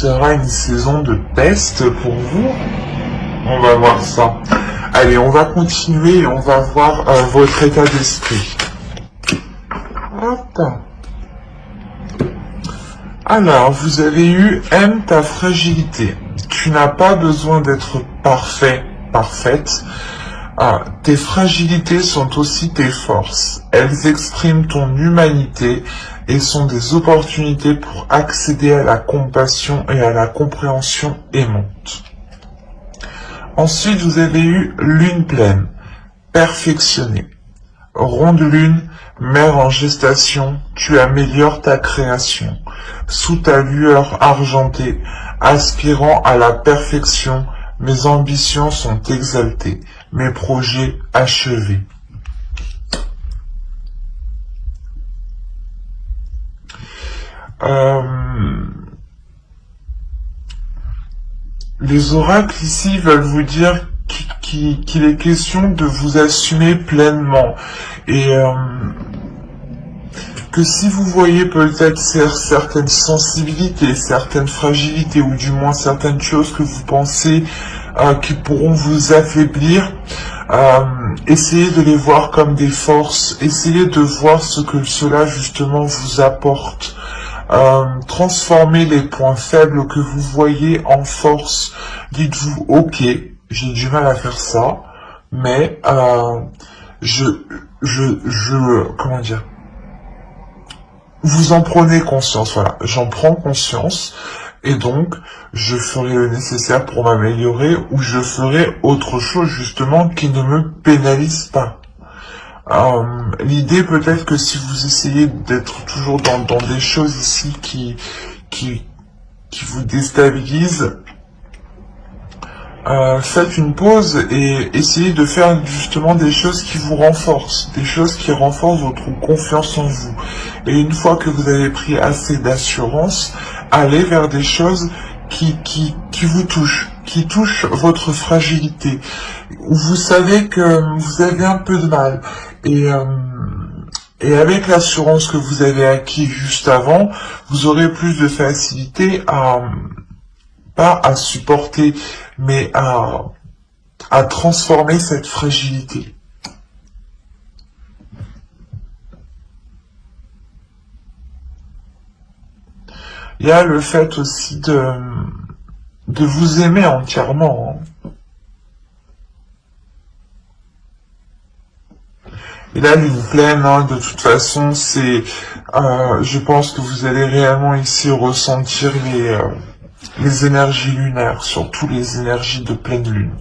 sera une saison de peste pour vous? On va voir ça. Allez, on va continuer et on va voir votre état d'esprit. Hop. Alors, vous avez eu « Aime ta fragilité ». Tu n'as pas besoin d'être parfait, parfaite. Tes fragilités sont aussi tes forces. Elles expriment ton humanité et sont des opportunités pour accéder à la compassion et à la compréhension aimante. Ensuite, vous avez eu lune pleine, perfectionnée. Ronde lune, mère en gestation, tu améliores ta création. Sous ta lueur argentée, aspirant à la perfection, mes ambitions sont exaltées, mes projets achevés. Les oracles ici veulent vous dire qu'il est question de vous assumer pleinement et que si vous voyez peut-être certaines sensibilités, certaines fragilités ou du moins certaines choses que vous pensez qui pourront vous affaiblir, essayez de les voir comme des forces, essayez de voir ce que cela justement vous apporte. Transformez les points faibles que vous voyez en force. Dites-vous, ok, j'ai du mal à faire ça, mais comment dire, vous en prenez conscience, voilà, j'en prends conscience, et donc, je ferai le nécessaire pour m'améliorer, ou je ferai autre chose, justement, qui ne me pénalise pas. L'idée, peut-être que si vous essayez d'être toujours dans des choses ici qui vous déstabilisent, faites une pause et essayez de faire justement des choses qui vous renforcent, des choses qui renforcent votre confiance en vous. Et une fois que vous avez pris assez d'assurance, allez vers des choses qui vous touchent, qui touchent votre fragilité, où vous savez que vous avez un peu de mal. Et avec l'assurance que vous avez acquis juste avant, vous aurez plus de facilité pas à supporter, mais à transformer cette fragilité. Il y a le fait aussi de vous aimer entièrement. Et là, lune pleine, de toute façon, c'est, je pense que vous allez réellement ici ressentir les énergies lunaires, surtout les énergies de pleine lune.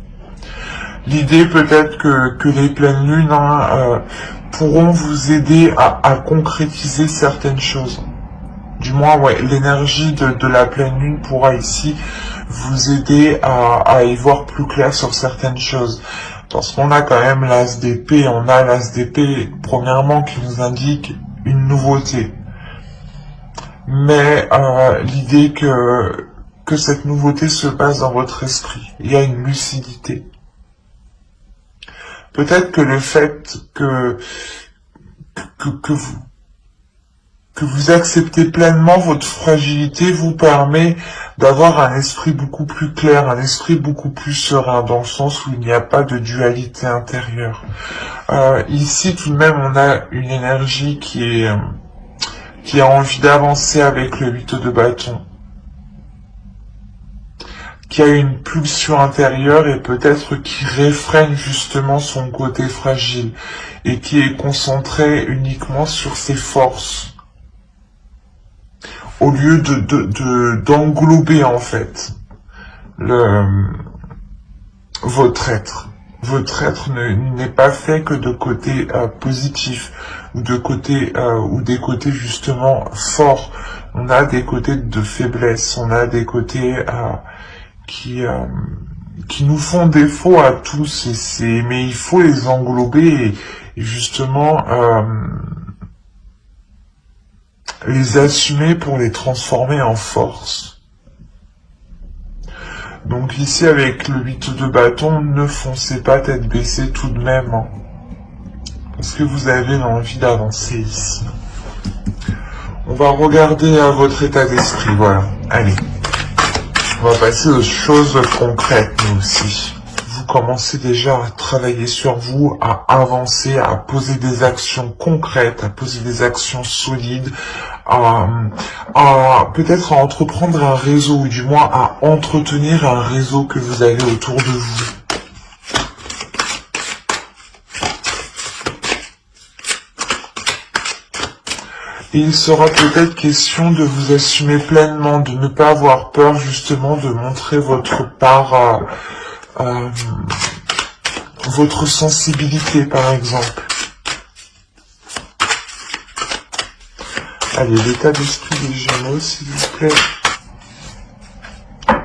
L'idée peut-être que les pleines lunes pourront vous aider à concrétiser certaines choses. Du moins, ouais, l'énergie de la pleine lune pourra ici vous aider à y voir plus clair sur certaines choses. Parce qu'on a quand même l'as d'épée, on a l'as d'épée, premièrement, qui nous indique une nouveauté. Mais l'idée que cette nouveauté se passe dans votre esprit, il y a une lucidité. Peut-être que le fait que vous acceptez pleinement votre fragilité vous permet d'avoir un esprit beaucoup plus clair, un esprit beaucoup plus serein, dans le sens où il n'y a pas de dualité intérieure. Ici, tout de même, on a une énergie qui a envie d'avancer avec le 8 de bâton, qui a une pulsion intérieure et peut-être qui réfrène justement son côté fragile et qui est concentré uniquement sur ses forces, au lieu d'englober en fait votre être. Votre être n'est pas fait que de côtés positifs ou de côtés ou des côtés justement forts. On a des côtés de faiblesse, on a des côtés qui nous font défaut à tous, mais il faut les englober et justement les assumer pour les transformer en force. Donc ici, avec le 8 de bâton, ne foncez pas tête baissée tout de même, parce que vous avez l'envie d'avancer ici. On va regarder à votre état d'esprit, voilà. Allez. On va passer aux choses concrètes, nous aussi. Vous commencez déjà à travailler sur vous, à avancer, à poser des actions concrètes, à poser des actions solides, peut-être à entreprendre un réseau, ou du moins à entretenir un réseau que vous avez autour de vous. Et il sera peut-être question de vous assumer pleinement, de ne pas avoir peur justement de montrer votre part, votre sensibilité par exemple. Allez, l'état d'esprit des Gémeaux s'il vous plaît.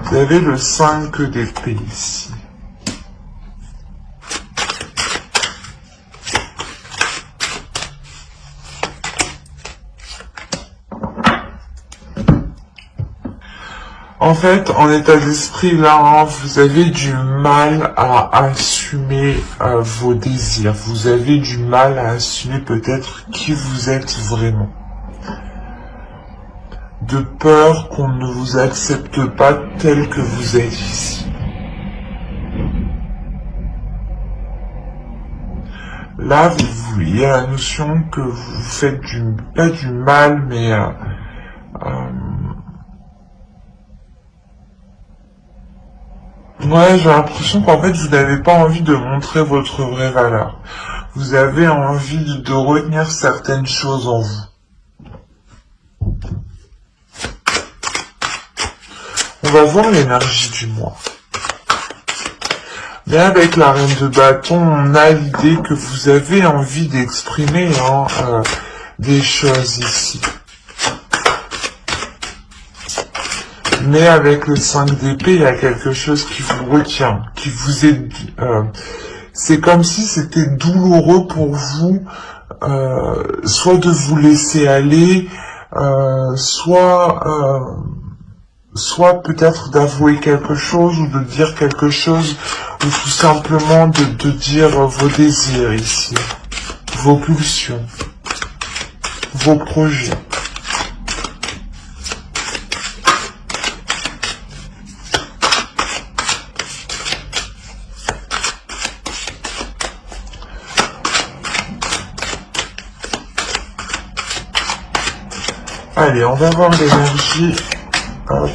Vous avez le 5 d'épée ici. En fait, en état d'esprit, là, hein, vous avez du mal à assumer vos désirs. Vous avez du mal à assumer peut-être qui vous êtes vraiment. De peur qu'on ne vous accepte pas tel que vous êtes ici. Là, il y a la notion que vous faites pas du mal, mais ouais, j'ai l'impression qu'en fait, vous n'avez pas envie de montrer votre vraie valeur. Vous avez envie de retenir certaines choses en vous. On va voir l'énergie du mois. Mais avec la reine de bâton, on a l'idée que vous avez envie d'exprimer des choses ici. Mais avec le 5 d'épée, il y a quelque chose qui vous retient, qui vous est... c'est comme si c'était douloureux pour vous, soit de vous laisser aller, soit peut-être d'avouer quelque chose, ou de dire quelque chose, ou tout simplement de dire vos désirs ici, vos pulsions, vos projets. Allez, on va voir l'énergie. Hop.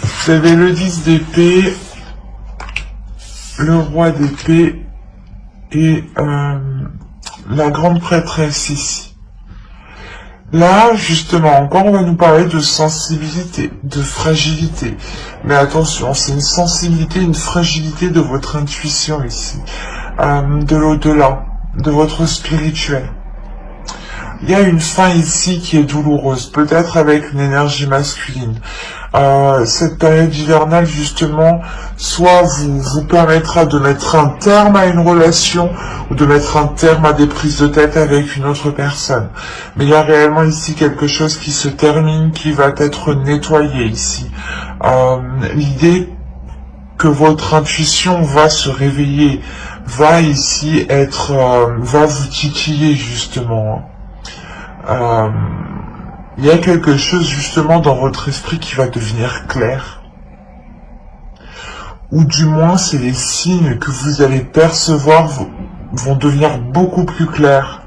Vous avez le 10 d'épée, le roi d'épée et la grande prêtresse ici. Là, justement, encore on va nous parler de sensibilité, de fragilité. Mais attention, c'est une sensibilité, une fragilité de votre intuition ici, de l'au-delà, de votre spirituel. Il y a une fin ici qui est douloureuse, peut-être avec une énergie masculine. Cette période hivernale, justement, soit vous permettra de mettre un terme à une relation, ou de mettre un terme à des prises de tête avec une autre personne. Mais il y a réellement ici quelque chose qui se termine, qui va être nettoyé ici. L'idée que votre intuition va se réveiller, va ici être, va vous titiller justement. Il y a quelque chose justement dans votre esprit qui va devenir clair. Ou du moins, c'est les signes que vous allez percevoir vont devenir beaucoup plus clairs.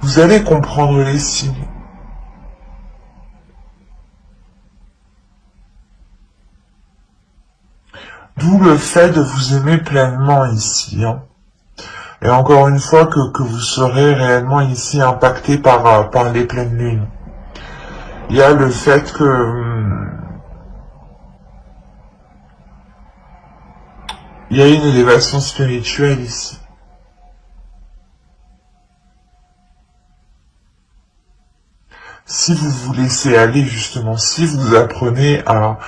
Vous allez comprendre les signes. D'où le fait de vous aimer pleinement ici. Hein. Et encore une fois que vous serez réellement ici impacté par les pleines lunes. Il y a le fait que il y a une élévation spirituelle ici. Si vous vous laissez aller justement, si vous apprenez à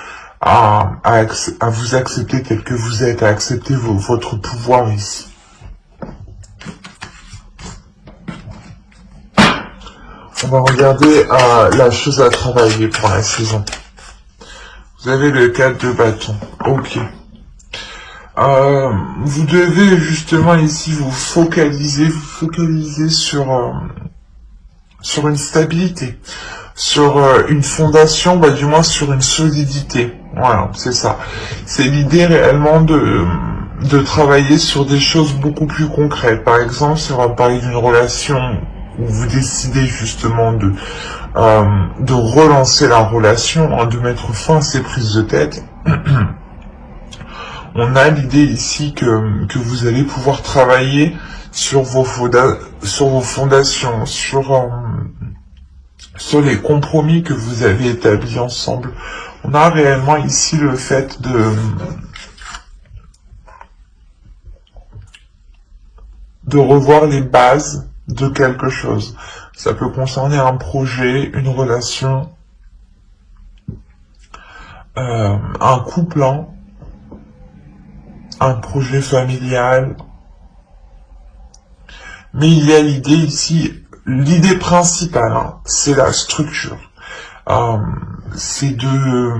vous accepter tel que vous êtes, à accepter votre pouvoir ici. On va regarder la chose à travailler pour la saison. Vous avez le 4 de bâton. Ok. Vous devez justement ici vous focaliser sur une stabilité, sur une fondation, du moins sur une solidité. Voilà, c'est ça. C'est l'idée réellement de travailler sur des choses beaucoup plus concrètes. Par exemple, si on va parler d'une relation où vous décidez justement de relancer la relation, de mettre fin à ces prises de tête, on a l'idée ici que vous allez pouvoir travailler sur vos fondations, sur les compromis que vous avez établis ensemble. On a réellement ici le fait de revoir les bases de quelque chose. Ça peut concerner un projet, une relation, un couple, un projet familial. Mais il y a l'idée ici, l'idée principale, c'est la structure. C'est de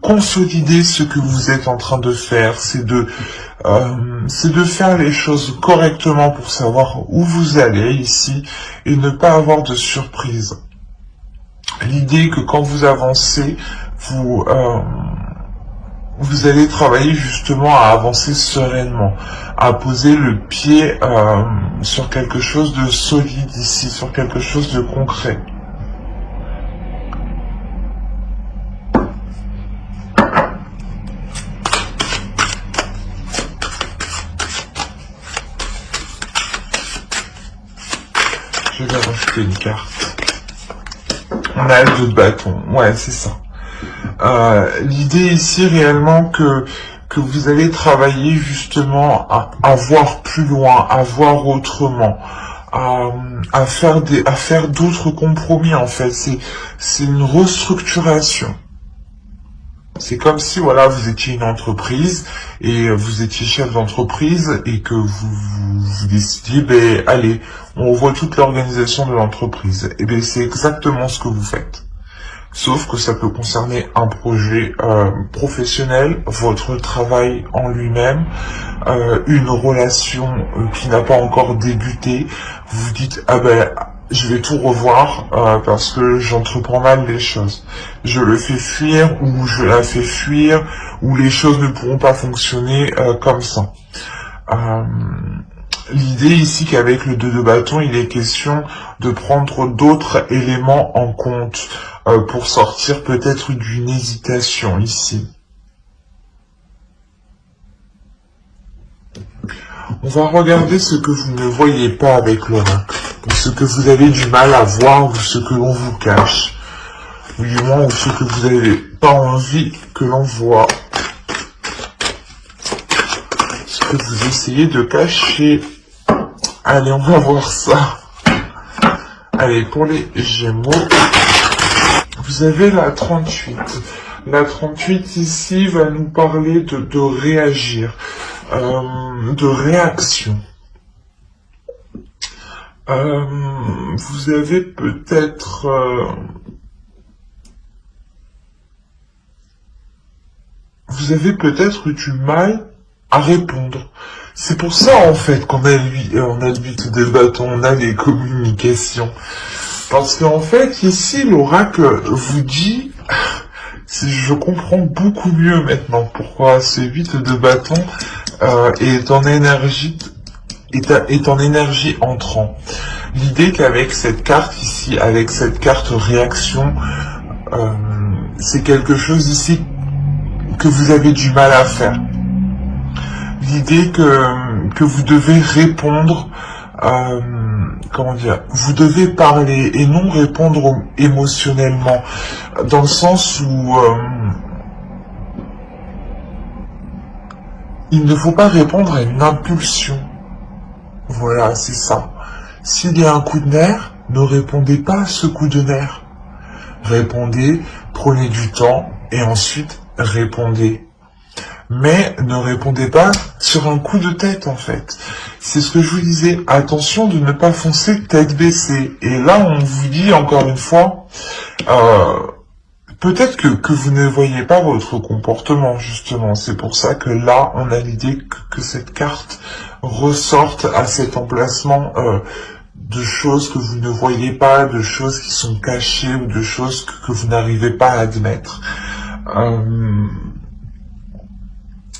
consolider ce que vous êtes en train de faire, c'est de faire les choses correctement pour savoir où vous allez ici et ne pas avoir de surprise. L'idée que quand vous avancez, vous allez travailler justement à avancer sereinement, à poser le pied sur quelque chose de solide ici, sur quelque chose de concret. Je vais rajouter une carte. On a le 2 de bâton. Ouais, c'est ça. L'idée ici réellement que vous allez travailler justement à voir plus loin, à voir autrement, à faire d'autres compromis en fait. C'est une restructuration. C'est comme si voilà vous étiez une entreprise et vous étiez chef d'entreprise et que vous décidiez allez, on revoit toute l'organisation de l'entreprise. Et bien c'est exactement ce que vous faites. Sauf que ça peut concerner un projet professionnel, votre travail en lui-même, une relation qui n'a pas encore débuté. Vous vous dites je vais tout revoir parce que j'entreprends mal les choses. Je le fais fuir ou je la fais fuir ou les choses ne pourront pas fonctionner comme ça. L'idée ici qu'avec le 2 de bâton, il est question de prendre d'autres éléments en compte pour sortir peut-être d'une hésitation ici. On va regarder ce que vous ne voyez pas avec l'oracle, ou ce que vous avez du mal à voir, ou ce que l'on vous cache, ou du moins ou ce que vous n'avez pas envie que l'on voit, ce que vous essayez de cacher. Allez, on va voir ça. Allez, pour les Gémeaux, vous avez la 38. La 38 ici va nous parler de réagir, de réaction. Vous avez peut-être du mal à répondre. C'est pour ça en fait qu'on a le 8 de bâton, on a les communications. Parce qu'en fait ici l'oracle vous dit, je comprends beaucoup mieux maintenant pourquoi ce 8 de bâton est en énergie entrant. L'idée qu'avec cette carte ici, avec cette carte réaction, c'est quelque chose ici que vous avez du mal à faire. L'idée que vous devez répondre, vous devez parler et non répondre émotionnellement, dans le sens où il ne faut pas répondre à une impulsion. Voilà, c'est ça. S'il y a un coup de nerf, ne répondez pas à ce coup de nerf. Répondez, prenez du temps et ensuite répondez. Mais ne répondez pas sur un coup de tête en fait. C'est ce que je vous disais, attention de ne pas foncer tête baissée. Et là on vous dit encore une fois, peut-être que vous ne voyez pas votre comportement, justement. C'est pour ça que là, on a l'idée que cette carte ressorte à cet emplacement de choses que vous ne voyez pas, de choses qui sont cachées ou de choses que vous n'arrivez pas à admettre.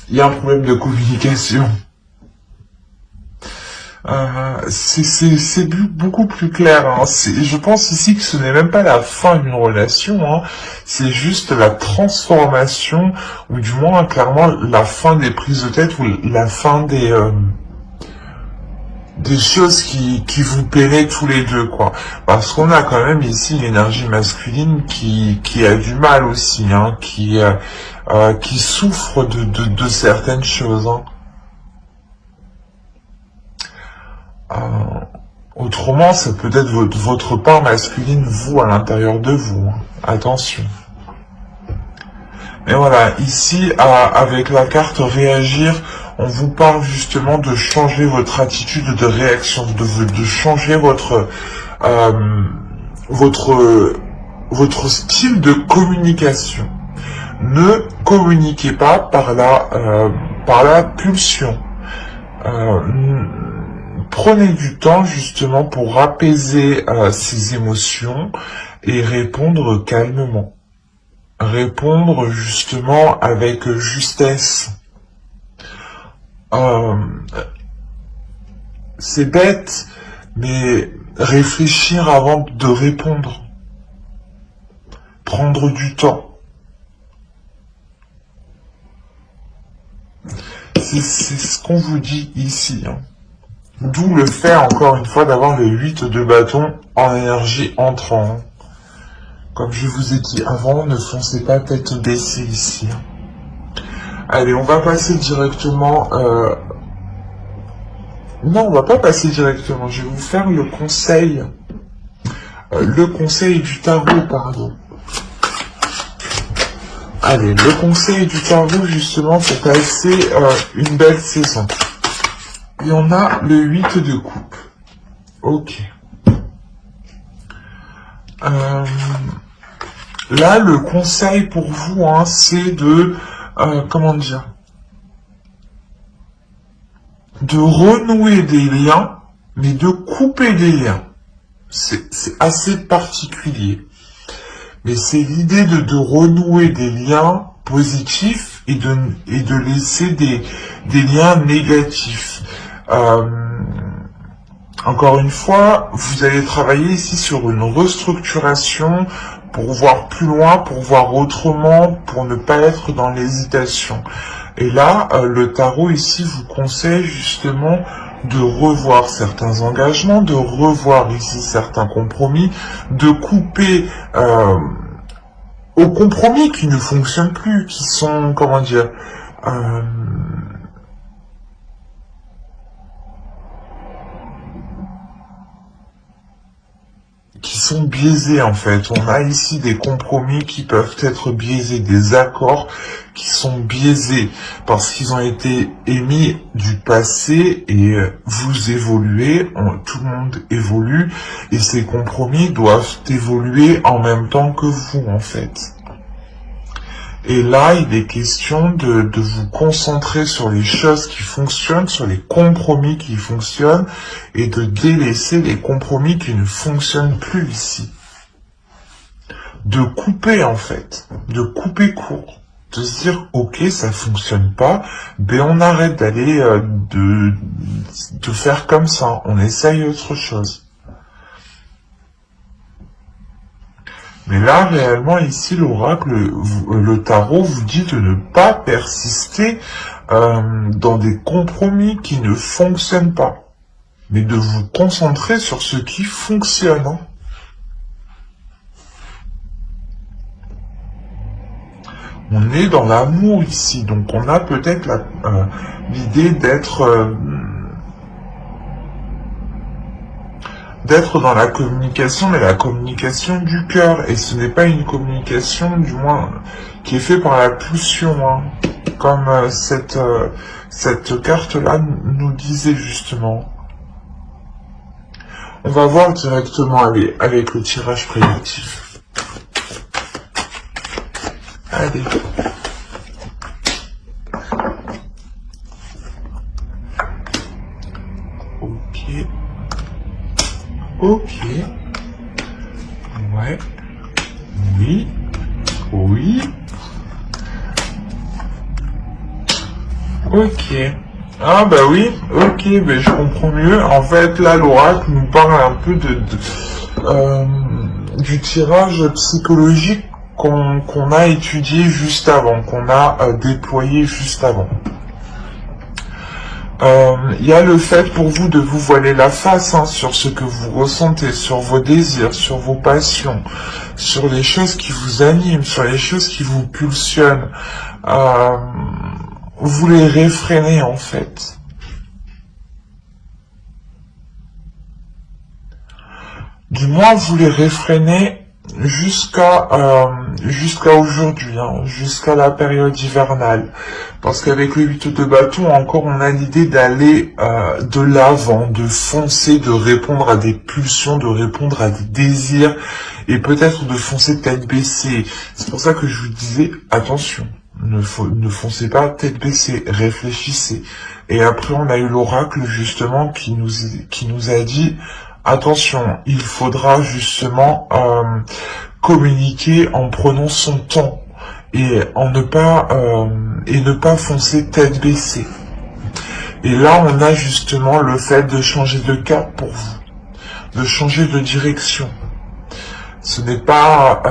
Il y a un problème de communication. C'est beaucoup plus clair. Hein. Je pense ici que ce n'est même pas la fin d'une relation, hein. C'est juste la transformation, ou du moins clairement la fin des prises de tête, ou la fin des choses qui vous plairaient tous les deux, quoi. Parce qu'on a quand même ici l'énergie masculine qui a du mal aussi, hein, qui souffre de certaines choses, hein. Autrement, ça peut être votre part masculine, vous, à l'intérieur de vous. Hein. Attention. Mais voilà, ici, avec la carte réagir, on vous parle justement de changer votre attitude de réaction, de changer votre style de communication. Ne communiquez pas par la pulsion. Prenez du temps justement pour apaiser ces émotions et répondre calmement. Répondre justement avec justesse. C'est bête, mais réfléchir avant de répondre. Prendre du temps. C'est ce qu'on vous dit ici, hein. D'où le fait, encore une fois, d'avoir le 8 de bâton en énergie entrant. Comme je vous ai dit avant, ne foncez pas tête baissée ici. Allez, on va passer directement... Non, on va pas passer directement. Je vais vous faire le conseil. Le conseil du tarot, pardon. Allez, le conseil du tarot, justement, pour passer une belle saison. Et on a le 8 de coupe. Ok. Là, le conseil pour vous, hein, c'est de... comment dire, de renouer des liens, mais de couper des liens. C'est assez particulier. Mais c'est l'idée de renouer des liens positifs et de laisser des liens négatifs. Encore une fois, vous allez travailler ici sur une restructuration pour voir plus loin, pour voir autrement, pour ne pas être dans l'hésitation. Et là, le tarot ici vous conseille justement de revoir certains engagements, de revoir ici certains compromis, de couper aux compromis qui ne fonctionnent plus, qui sont, comment dire, qui sont biaisés en fait. On a ici des compromis qui peuvent être biaisés, des accords qui sont biaisés parce qu'ils ont été émis du passé et vous évoluez, tout le monde évolue et ces compromis doivent évoluer en même temps que vous en fait. Et là, il est question de vous concentrer sur les choses qui fonctionnent, sur les compromis qui fonctionnent, et de délaisser les compromis qui ne fonctionnent plus ici. De couper, en fait. De couper court. De se dire, ok, ça fonctionne pas, ben on arrête d'aller, de faire comme ça. On essaye autre chose. Mais là, réellement, ici, l'oracle, le tarot vous dit de ne pas persister dans des compromis qui ne fonctionnent pas, mais de vous concentrer sur ce qui fonctionne. Hein. On est dans l'amour ici, donc on a peut-être l'idée d'être dans la communication, mais la communication du cœur, et ce n'est pas une communication, du moins, qui est faite par la pulsion, hein, comme cette carte-là nous disait justement. On va voir directement avec le tirage prédictif. Allez. Ok. Ok. Ouais. Oui. Oui. Ok. Ah bah oui, ok, mais je comprends mieux. En fait, là, l'oracle nous parle un peu du tirage psychologique qu'on a étudié juste avant, qu'on a déployé juste avant. Il y a le fait pour vous de vous voiler la face sur ce que vous ressentez, sur vos désirs, sur vos passions, sur les choses qui vous animent, sur les choses qui vous pulsionnent. Vous les réfrénez en fait. Du moins, vous les réfrénez jusqu'à aujourd'hui, jusqu'à la période hivernale. Parce qu'avec le 8 de bâton, encore, on a l'idée d'aller de l'avant, de foncer, de répondre à des pulsions, de répondre à des désirs, et peut-être de foncer tête baissée. C'est pour ça que je vous disais, attention, ne foncez pas tête baissée, réfléchissez. Et après, on a eu l'oracle, justement, qui nous a dit, attention, il faudra justement communiquer en prenant son temps et ne pas foncer tête baissée. Et là, on a justement le fait de changer de cap pour vous, de changer de direction. Ce n'est pas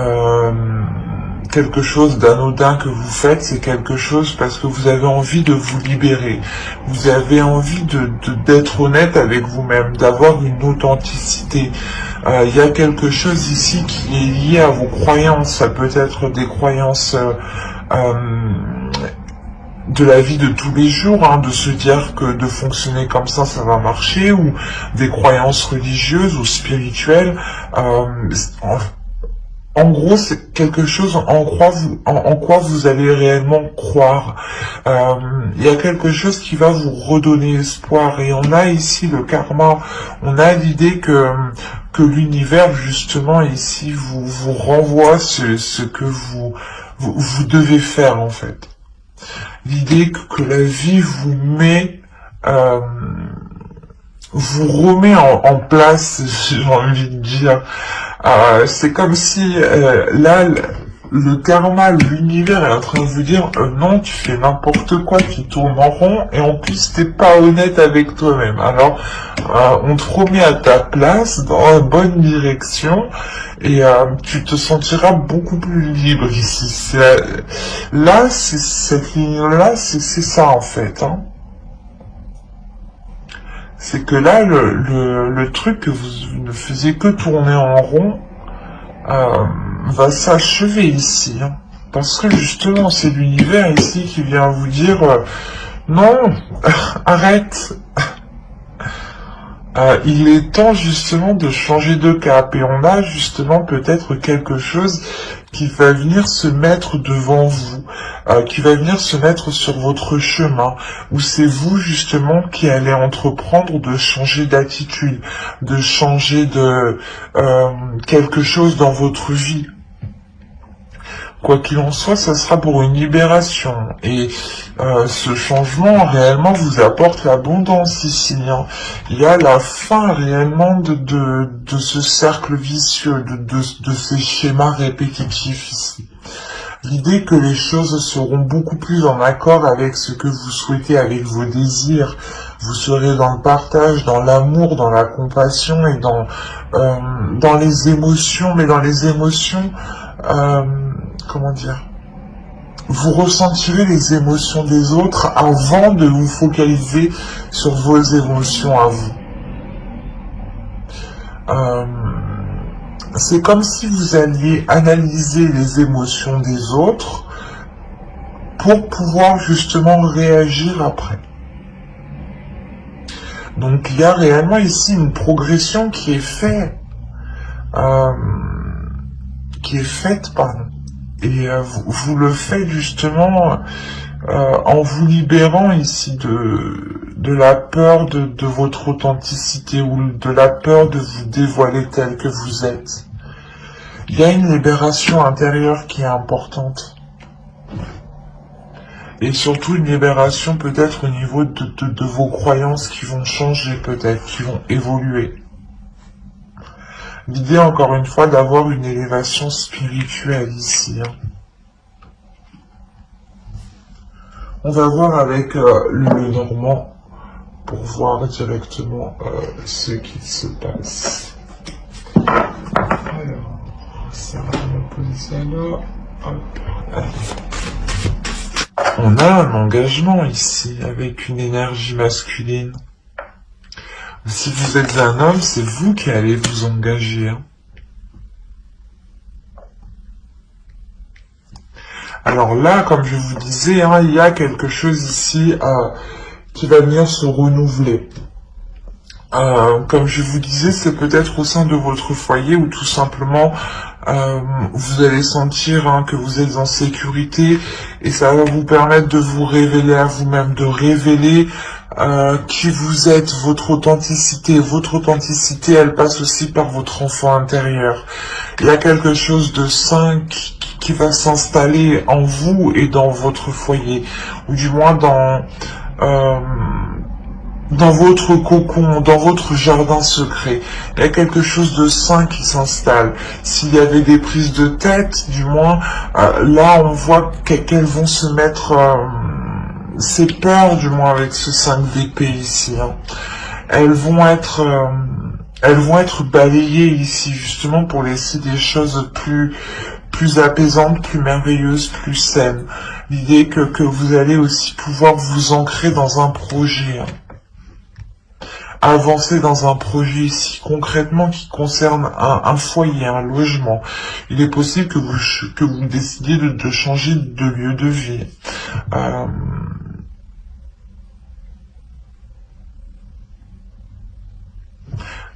quelque chose d'anodin que vous faites, c'est quelque chose parce que vous avez envie de vous libérer. Vous avez envie d'être honnête avec vous-même, d'avoir une authenticité. Il y a quelque chose ici qui est lié à vos croyances. Ça peut être des croyances de la vie de tous les jours, de se dire que de fonctionner comme ça va marcher, ou des croyances religieuses ou spirituelles. En gros, c'est quelque chose en quoi vous allez réellement croire. Il y a quelque chose qui va vous redonner espoir. Et on a ici le karma. On a l'idée que l'univers, justement, ici, vous renvoie ce que vous devez faire, en fait. L'idée que la vie vous met... vous remet en place, j'ai envie de dire. C'est comme si là, le karma, l'univers est en train de vous dire non, tu fais n'importe quoi, tu tournes en rond, et en plus t'es pas honnête avec toi-même. Alors on te remet à ta place, dans la bonne direction, et tu te sentiras beaucoup plus libre ici. Là, cette ligne-là, c'est ça en fait. C'est que là, le truc que vous ne faisiez que tourner en rond va s'achever ici. Parce que justement, c'est l'univers ici qui vient vous dire non, arrête. Il est temps justement de changer de cap. Et on a justement peut-être quelque chose qui va venir se mettre devant vous, qui va venir se mettre sur votre chemin, où c'est vous justement qui allez entreprendre de changer d'attitude, de changer de quelque chose dans votre vie. Quoi qu'il en soit, ça sera pour une libération. Et ce changement, réellement, vous apporte l'abondance ici. Il y a la fin, réellement, de ce cercle vicieux, de ces schémas répétitifs ici. L'idée que les choses seront beaucoup plus en accord avec ce que vous souhaitez, avec vos désirs. Vous serez dans le partage, dans l'amour, dans la compassion et dans les émotions. Mais dans les émotions... comment dire, vous ressentirez les émotions des autres avant de vous focaliser sur vos émotions à vous. C'est comme si vous alliez analyser les émotions des autres pour pouvoir justement réagir après. Donc il y a réellement ici une progression qui est faite, pardon. Et vous le faites justement en vous libérant ici de la peur de votre authenticité ou de la peur de vous dévoiler tel que vous êtes. Il y a une libération intérieure qui est importante. Et surtout une libération peut-être au niveau de vos croyances qui vont changer peut-être, qui vont évoluer. L'idée encore une fois d'avoir une élévation spirituelle ici. On va voir avec le Normand pour voir directement ce qu'il se passe. Alors, ça va me poser ça là. Hop. Allez. On a un engagement ici avec une énergie masculine. Si vous êtes un homme, c'est vous qui allez vous engager. Alors là, comme je vous disais, il y a quelque chose ici qui va venir se renouveler. Comme je vous disais, c'est peut-être au sein de votre foyer ou tout simplement vous allez sentir que vous êtes en sécurité et ça va vous permettre de vous révéler à vous-même, de révéler qui vous êtes, votre authenticité. Votre authenticité, elle passe aussi par votre enfant intérieur. Il y a quelque chose de sain qui va s'installer en vous et dans votre foyer, ou du moins dans votre cocon, dans votre jardin secret. Il y a quelque chose de sain qui s'installe. S'il y avait des prises de tête, du moins, là on voit qu'elles vont se mettre ces peurs, du moins avec ce 5 d'épée ici. Elles vont être balayées ici justement pour laisser des choses plus apaisantes, plus merveilleuses, plus saines. L'idée que vous allez aussi pouvoir vous ancrer dans un projet. Avancer dans un projet ici concrètement qui concerne un foyer, un logement. Il est possible que vous décidiez de changer de lieu de vie.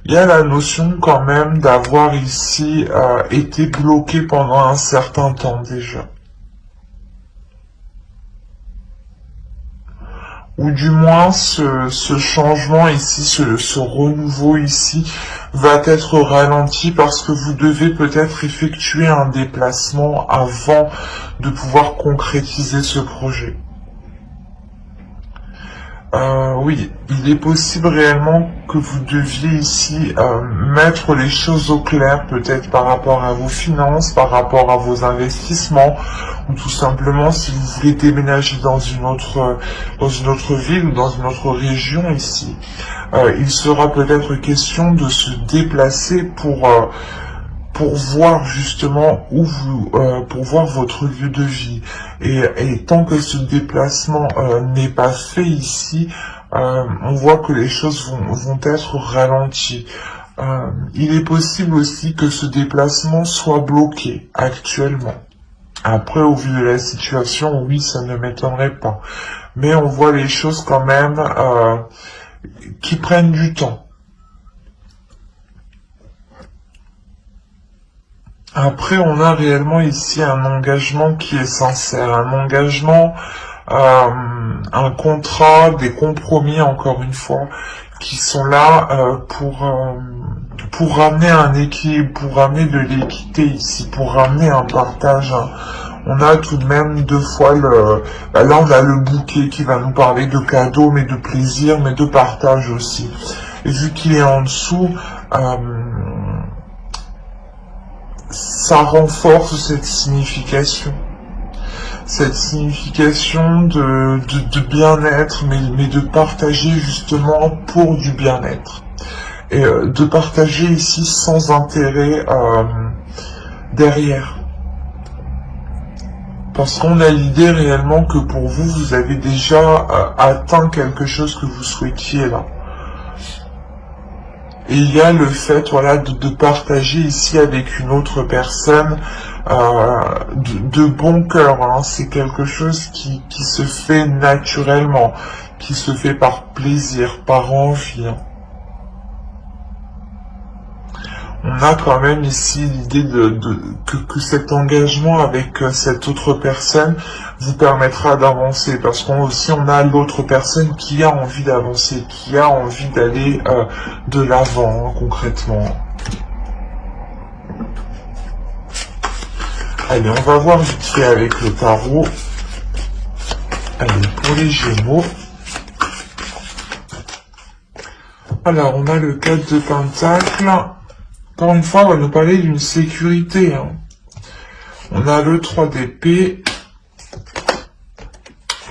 Il y a la notion quand même d'avoir ici été bloqué pendant un certain temps déjà. Ou du moins ce changement ici, ce renouveau ici va être ralenti parce que vous devez peut-être effectuer un déplacement avant de pouvoir concrétiser ce projet. Oui, il est possible réellement que vous deviez ici mettre les choses au clair, peut-être par rapport à vos finances, par rapport à vos investissements, ou tout simplement si vous voulez déménager dans une autre ville ou dans une autre région ici. Il sera peut-être question de se déplacer pour voir justement où pour voir votre lieu de vie. Et tant que ce déplacement n'est pas fait ici, on voit que les choses vont être ralenties. Il est possible aussi que ce déplacement soit bloqué actuellement. Après, au vu de la situation, oui, ça ne m'étonnerait pas. Mais on voit les choses quand même qui prennent du temps. Après, on a réellement ici un engagement qui est sincère, un engagement, un contrat, des compromis, encore une fois, qui sont là pour ramener un équilibre, pour ramener de l'équité ici, pour ramener un partage. On a tout de même deux fois là on a le bouquet qui va nous parler de cadeaux, mais de plaisir, mais de partage aussi. Et vu qu'il est en dessous, ça renforce cette signification de bien-être, mais de partager justement pour du bien-être. Et de partager ici sans intérêt derrière. Parce qu'on a l'idée réellement que pour vous, vous avez déjà atteint quelque chose que vous souhaitiez là. Et il y a le fait, voilà, de partager ici avec une autre personne de bon cœur. Hein. C'est quelque chose qui se fait naturellement, qui se fait par plaisir, par envie. Hein. On a quand même ici l'idée que cet engagement avec cette autre personne vous permettra d'avancer, parce qu'on aussi on a l'autre personne qui a envie d'avancer, qui a envie d'aller de l'avant, hein, concrètement. Allez, on va voir vite fait avec le tarot. Allez, pour les Gémeaux. Alors, on a le 4 de Pentacle. Encore une fois, on va nous parler d'une sécurité. Hein. On a le 3 d'épée.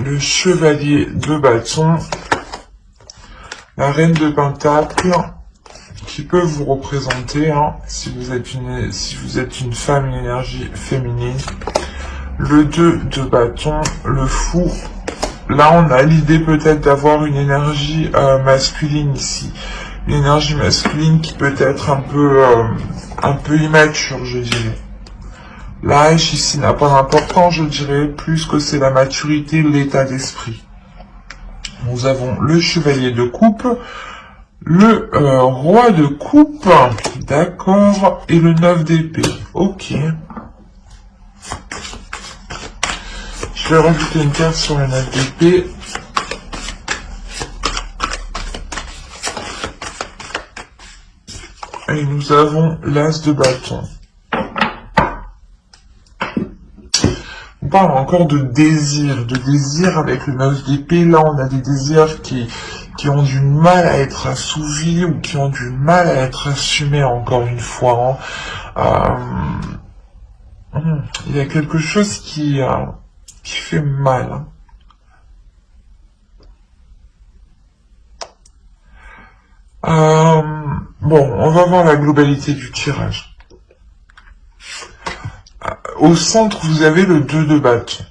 Le Chevalier de Bâton. La Reine de Pentacle. Qui peut vous représenter, hein, si vous êtes une femme, une énergie féminine. Le 2 de Bâton. Le Fou. Là, on a l'idée peut-être d'avoir une énergie masculine ici. Une énergie masculine qui peut être un peu immature, je dirais. L'âge ici n'a pas d'importance, je dirais, plus que c'est la maturité, l'état d'esprit. Nous avons le Chevalier de Coupe, le Roi de Coupe, d'accord, et le 9 d'épée. Ok. Je vais rajouter une carte sur le 9 d'épée. Et nous avons l'As de Bâton. On parle encore de désir avec le 9 d'épée. Là, on a des désirs qui ont du mal à être assouvis ou qui ont du mal à être assumés, encore une fois. Hein. Il y a quelque chose qui fait mal. Hein. Bon, on va voir la globalité du tirage. Au centre, vous avez le 2 de bâton.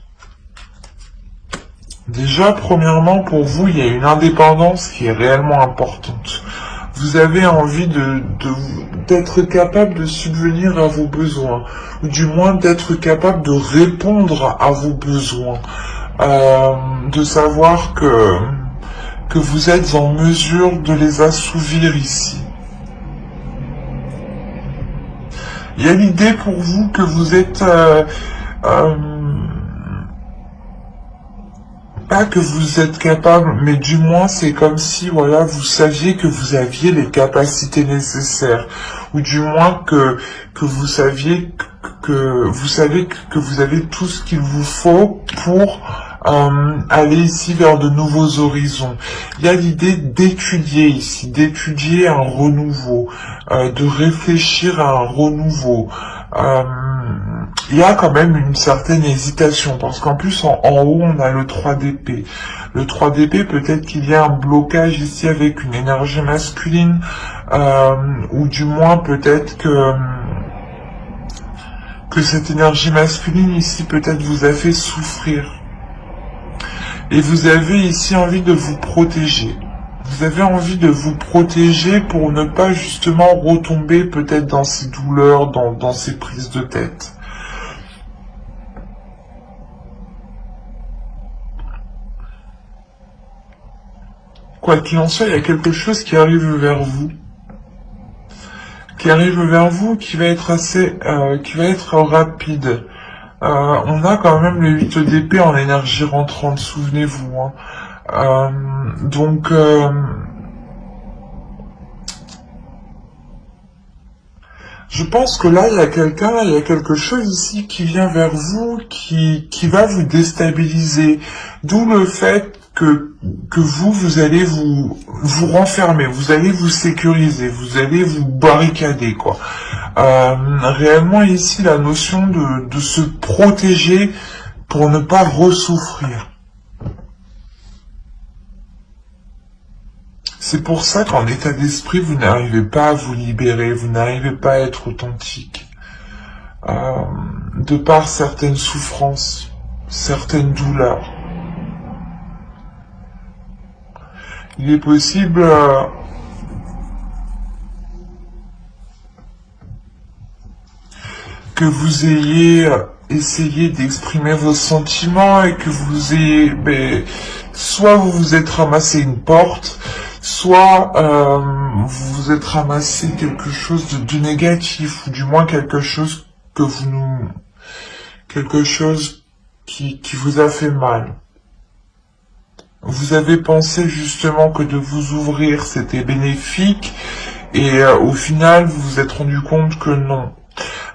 Déjà, premièrement, pour vous, il y a une indépendance qui est réellement importante. Vous avez envie d'être capable de subvenir à vos besoins, ou du moins d'être capable de répondre à vos besoins, de savoir que vous êtes en mesure de les assouvir ici. Il y a l'idée pour vous que vous êtes... pas que vous êtes capable, mais du moins c'est comme si voilà vous saviez que vous aviez les capacités nécessaires, ou du moins que vous saviez que vous avez tout ce qu'il vous faut pour aller ici vers de nouveaux horizons. Il y a l'idée d'étudier ici, d'étudier un renouveau, de réfléchir à un renouveau. Il y a quand même une certaine hésitation, parce qu'en plus, en haut, on a le 3 d'épée. Le 3 d'épée, peut-être qu'il y a un blocage ici avec une énergie masculine, ou du moins peut-être que cette énergie masculine ici, peut-être vous a fait souffrir. Et vous avez ici envie de vous protéger. Vous avez envie de vous protéger pour ne pas justement retomber peut-être dans ces douleurs, dans ces prises de tête. Quoi qu'il en soit, il y a quelque chose qui arrive vers vous. Qui va être qui va être rapide. On a quand même le 8 d'épée en énergie rentrante, souvenez-vous. Hein. Donc, je pense que là, il y a quelque chose ici qui vient vers vous, qui va vous déstabiliser. D'où le fait que vous allez vous renfermer, vous allez vous sécuriser, vous allez vous barricader, quoi. Réellement ici, la notion de se protéger pour ne pas ressouffrir. C'est pour ça qu'en état d'esprit, vous n'arrivez pas à vous libérer, vous n'arrivez pas à être authentique. De par certaines souffrances, certaines douleurs. Il est possible que vous ayez essayé d'exprimer vos sentiments et que vous ayez... soit vous vous êtes ramassé une porte, soit vous vous êtes ramassé quelque chose de négatif, ou du moins quelque chose qui vous a fait mal. Vous avez pensé justement que de vous ouvrir c'était bénéfique, et au final vous vous êtes rendu compte que non.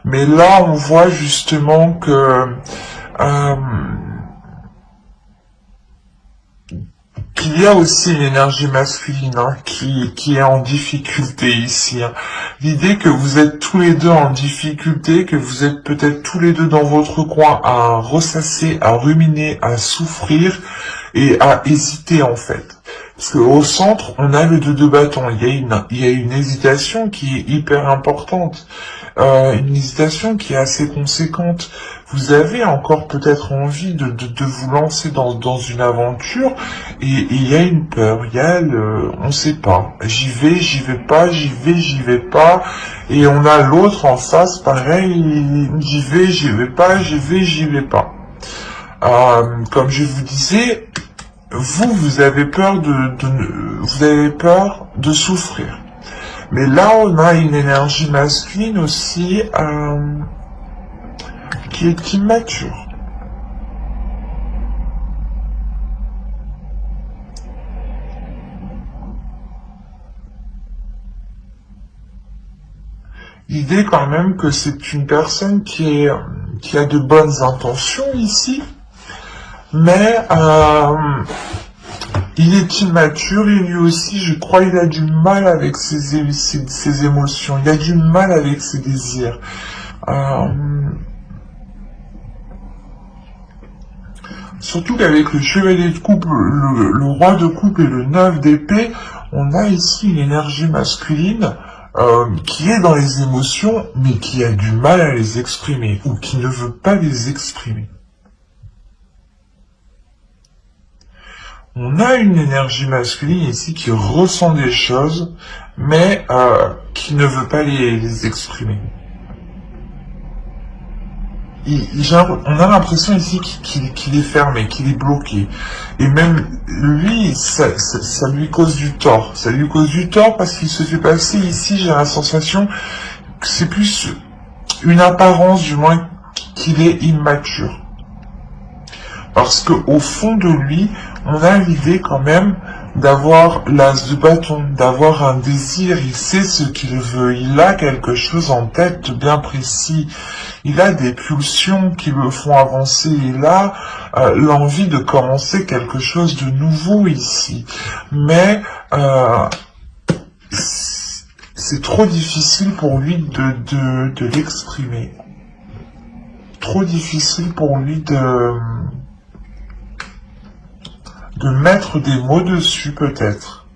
Mais là, on voit justement que qu'il y a aussi une énergie masculine hein, qui est en difficulté ici. Hein. L'idée que vous êtes tous les deux en difficulté, que vous êtes peut-être tous les deux dans votre coin à ressasser, à ruminer, à souffrir et à hésiter en fait. Parce qu'au centre, on a le 2 de bâton. Il y a une hésitation qui est hyper importante. Une hésitation qui est assez conséquente. Vous avez encore peut-être envie de vous lancer dans une aventure et il y a une peur, il y a on sait pas, j'y vais pas, j'y vais pas et on a l'autre en face, pareil, j'y vais pas, j'y vais pas. Comme je vous disais, vous avez peur vous avez peur de souffrir. Mais là, on a une énergie masculine aussi qui est immature. L'idée quand même que c'est une personne qui a de bonnes intentions ici, mais il est immature et lui aussi, je crois, il a du mal avec ses émotions, il a du mal avec ses désirs. Surtout qu'avec le chevalier de coupe, le roi de coupe et le 9 d'épée, on a ici une énergie masculine qui est dans les émotions, mais qui a du mal à les exprimer, ou qui ne veut pas les exprimer. On a une énergie masculine ici qui ressent des choses, mais qui ne veut pas les exprimer. On a l'impression ici qu'il est fermé, qu'il est bloqué. Et même lui, ça lui cause du tort. Ça lui cause du tort parce qu'il se fait passer ici, j'ai la sensation que c'est plus une apparence, du moins, qu'il est immature. Parce que au fond de lui, on a l'idée quand même d'avoir l'as de bâton, d'avoir un désir, il sait ce qu'il veut, il a quelque chose en tête bien précis, il a des pulsions qui le font avancer, il a l'envie de commencer quelque chose de nouveau ici. Mais c'est trop difficile pour lui de l'exprimer. Trop difficile pour lui de mettre des mots dessus peut-être.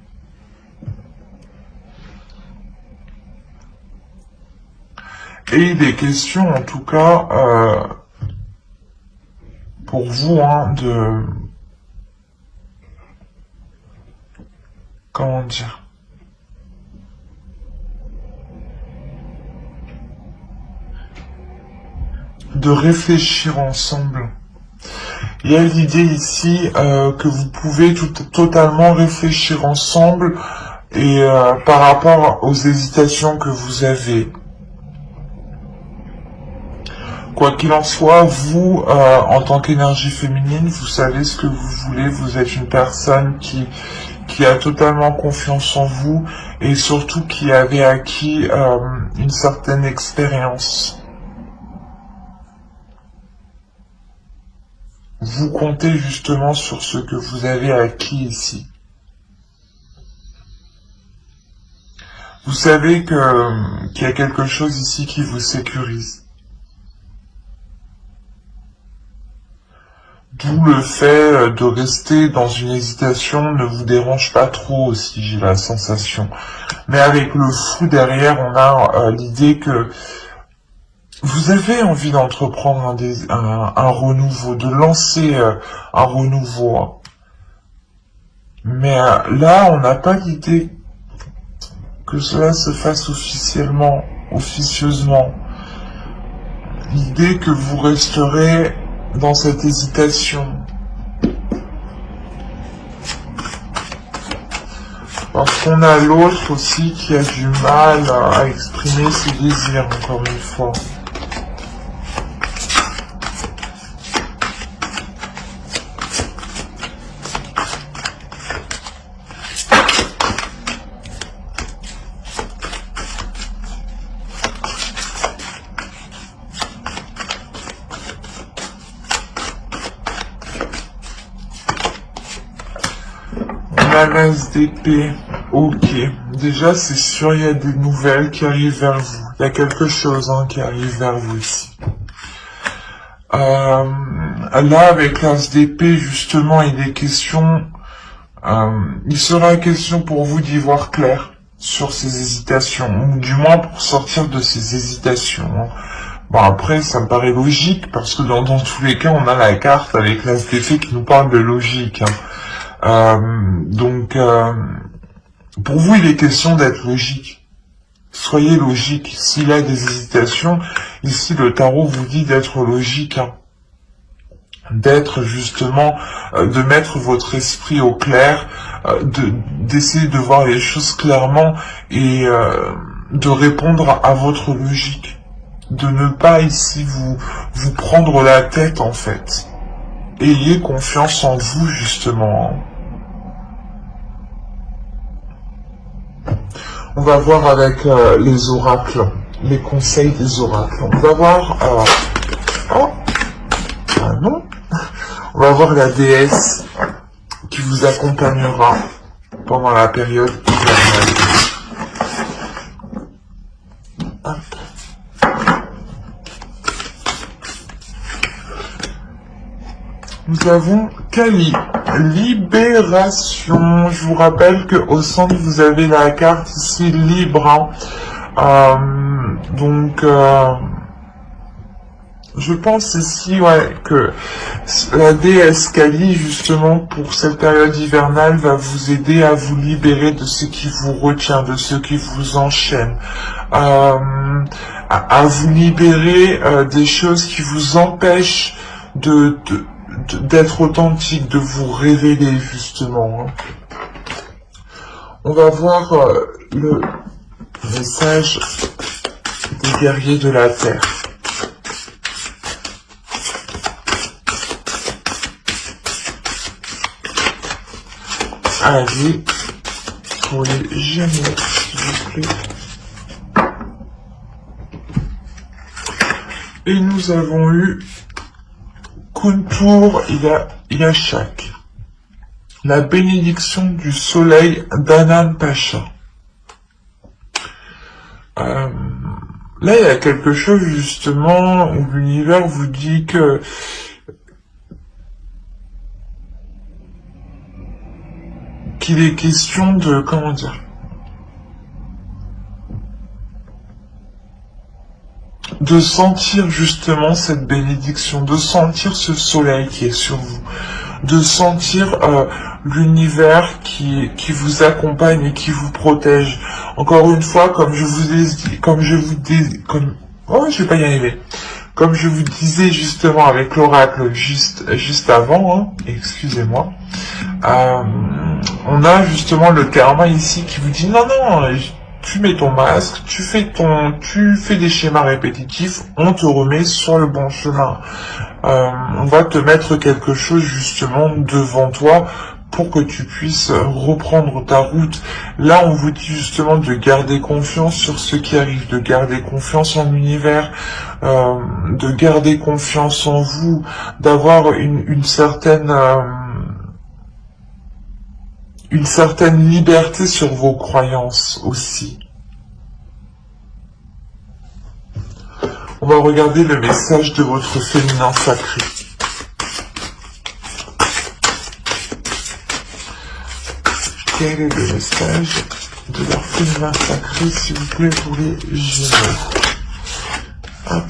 Et il est question en tout cas pour vous hein, comment dire, de réfléchir ensemble. Il y a l'idée ici que vous pouvez totalement réfléchir ensemble et par rapport aux hésitations que vous avez. Quoi qu'il en soit, vous, en tant qu'énergie féminine, vous savez ce que vous voulez, vous êtes une personne qui a totalement confiance en vous et surtout qui avait acquis une certaine expérience. Vous comptez justement sur ce que vous avez acquis ici. Vous savez qu'il y a quelque chose ici qui vous sécurise. D'où le fait de rester dans une hésitation ne vous dérange pas trop aussi, j'ai la sensation. Mais avec le fou derrière, on a l'idée que vous avez envie d'entreprendre un renouveau, de lancer un renouveau. Mais là, on n'a pas l'idée que cela se fasse officieusement. L'idée que vous resterez dans cette hésitation. Parce qu'on a l'autre aussi qui a du mal à exprimer ses désirs, encore une fois. l'as d'épée. Ok. Déjà, c'est sûr, il y a des nouvelles qui arrivent vers vous. Il y a quelque chose qui arrive vers vous ici. Là, avec l'as d'épée, justement, il est question... il sera question pour vous d'y voir clair sur ces hésitations, ou du moins pour sortir de ces hésitations. Bon, après, ça me paraît logique, parce que dans tous les cas, on a la carte avec l'as d'épée qui nous parle de logique. Donc, pour vous, il est question d'être logique. Soyez logique. S'il y a des hésitations, ici, le tarot vous dit d'être logique. D'être justement, de mettre votre esprit au clair, d'essayer de voir les choses clairement et de répondre à votre logique. De ne pas ici vous prendre la tête en fait. Ayez confiance en vous justement. On va voir avec les oracles, les conseils des oracles. On va voir... non. On va voir la déesse qui vous accompagnera pendant la période hivernale. Nous avons Kali, libération. Je vous rappelle que au centre vous avez la carte ici libre. Donc je pense ici que la déesse Kali justement pour cette période hivernale va vous aider à vous libérer de ce qui vous retient, de ce qui vous enchaîne, à vous libérer des choses qui vous empêchent d'être authentique, de vous révéler justement. On va voir le message des guerriers de la Terre. Allez, pour les Gémeaux, s'il vous plaît. Et nous avons eu Kuntur Yashak, la bénédiction du soleil d'Anan Pacha. Là, il y a quelque chose justement où l'univers vous dit que qu'il est question de, comment dire, de sentir justement cette bénédiction, de sentir ce soleil qui est sur vous, de sentir l'univers qui vous accompagne et qui vous protège. Encore une fois, comme je vous disais justement avec l'oracle juste avant, excusez-moi, on a justement le karma ici qui vous dit non, tu mets ton masque, tu fais des schémas répétitifs, on te remet sur le bon chemin. On va te mettre quelque chose justement devant toi pour que tu puisses reprendre ta route. Là, on vous dit justement de garder confiance sur ce qui arrive, de garder confiance en l'univers, de garder confiance en vous, d'avoir une certaine liberté sur vos croyances aussi. On va regarder le message de votre féminin sacré. Quel est le message de leur féminin sacré, s'il vous plaît, pour les Gémeaux? Hop.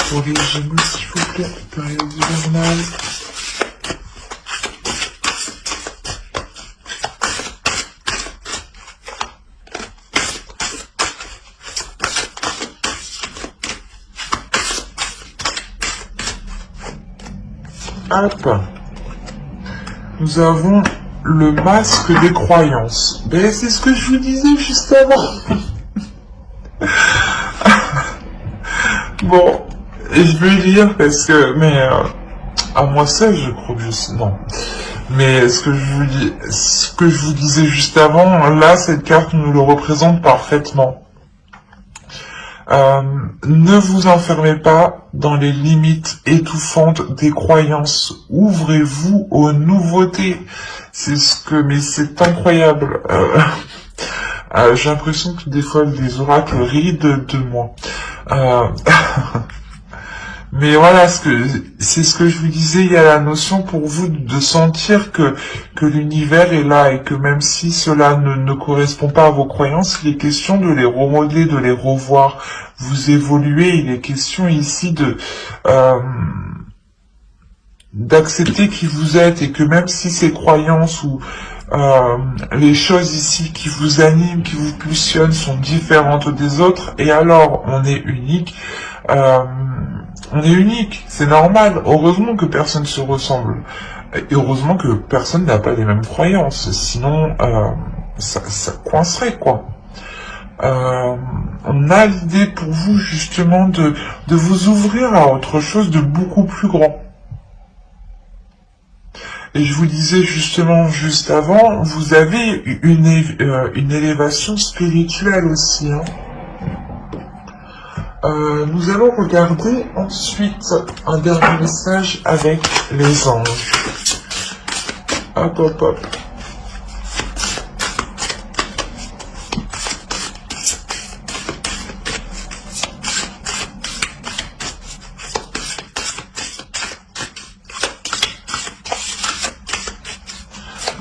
Pour les Gémeaux, s'il vous plaît, période hivernale. Hop. Nous avons le masque des croyances. Ben, c'est ce que je vous disais juste avant. Bon, je vais lire parce que, À moi seul, je crois que je sais. Non. Mais ce que je vous disais juste avant, là, cette carte nous le représente parfaitement. Ne vous enfermez pas dans les limites étouffantes des croyances. Ouvrez-vous aux nouveautés. Mais c'est incroyable. J'ai l'impression que des fois les oracles rient de moi. Mais voilà, c'est ce que je vous disais, il y a la notion pour vous de sentir que l'univers est là et que même si cela ne correspond pas à vos croyances, il est question de les remodeler, de les revoir. Vous évoluez, il est question ici d'accepter qui vous êtes et que même si ces croyances ou les choses ici qui vous animent, qui vous passionnent sont différentes des autres, et alors on est unique. On est unique, c'est normal. Heureusement que personne ne se ressemble. Et heureusement que personne n'a pas les mêmes croyances. Sinon, ça coincerait, quoi. On a l'idée pour vous, justement, de vous ouvrir à autre chose de beaucoup plus grand. Et je vous disais justement juste avant, vous avez une élévation spirituelle aussi, hein. Nous allons regarder ensuite un dernier message avec les anges. Hop, hop, hop.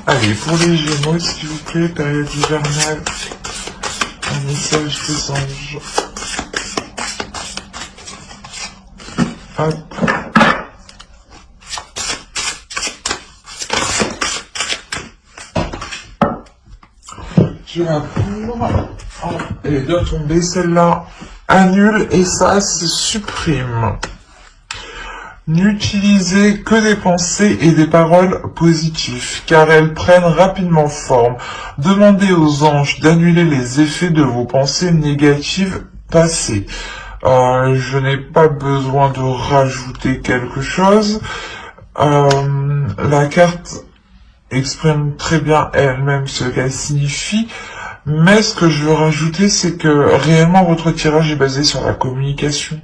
Allez, pour les Gémeaux, s'il vous plaît, période hivernale, un message des anges. Hop. Je la prendre. Oh, elle doit tomber celle-là. Annule et ça se supprime. N'utilisez que des pensées et des paroles positives, car elles prennent rapidement forme. Demandez aux anges d'annuler les effets de vos pensées négatives passées. Je n'ai pas besoin de rajouter quelque chose. La carte exprime très bien elle-même ce qu'elle signifie, mais ce que je veux rajouter, c'est que réellement votre tirage est basé sur la communication.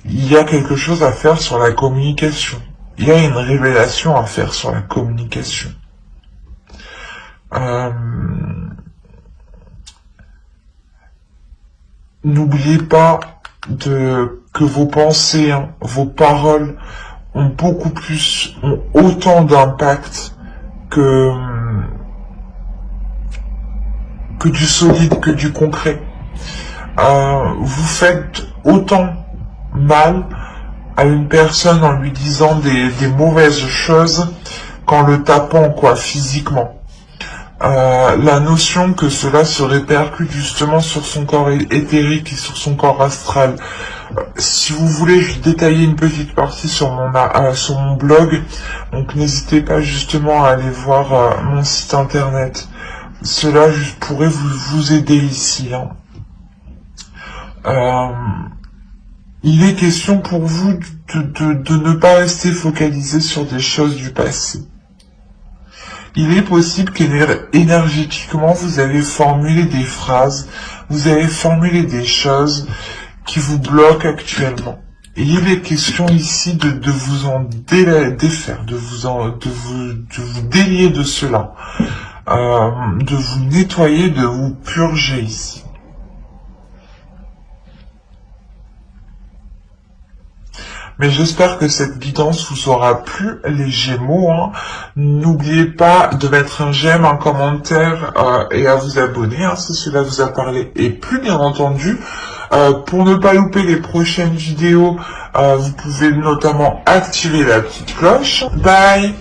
Il y a quelque chose à faire sur la communication. Il y a une révélation à faire sur la communication. N'oubliez pas que vos pensées, hein, vos paroles ont autant d'impact que du solide, que du concret. Vous faites autant mal à une personne en lui disant des mauvaises choses qu'en le tapant, quoi, physiquement. La notion que cela se répercute justement sur son corps éthérique et sur son corps astral. Si vous voulez, je détailler une petite partie sur mon blog, donc n'hésitez pas justement à aller voir mon site internet. Cela pourrait vous aider ici, hein. Il est question pour vous de ne pas rester focalisé sur des choses du passé. Il est possible qu'énergétiquement, vous avez formulé des phrases, vous avez formulé des choses qui vous bloquent actuellement. Et il est question ici de vous en défaire, de vous délier de cela, de vous nettoyer, de vous purger ici. Mais j'espère que cette guidance vous aura plu, les Gémeaux, hein. N'oubliez pas de mettre un j'aime, un commentaire et à vous abonner, hein, si cela vous a parlé. Et plus bien entendu, pour ne pas louper les prochaines vidéos, vous pouvez notamment activer la petite cloche. Bye!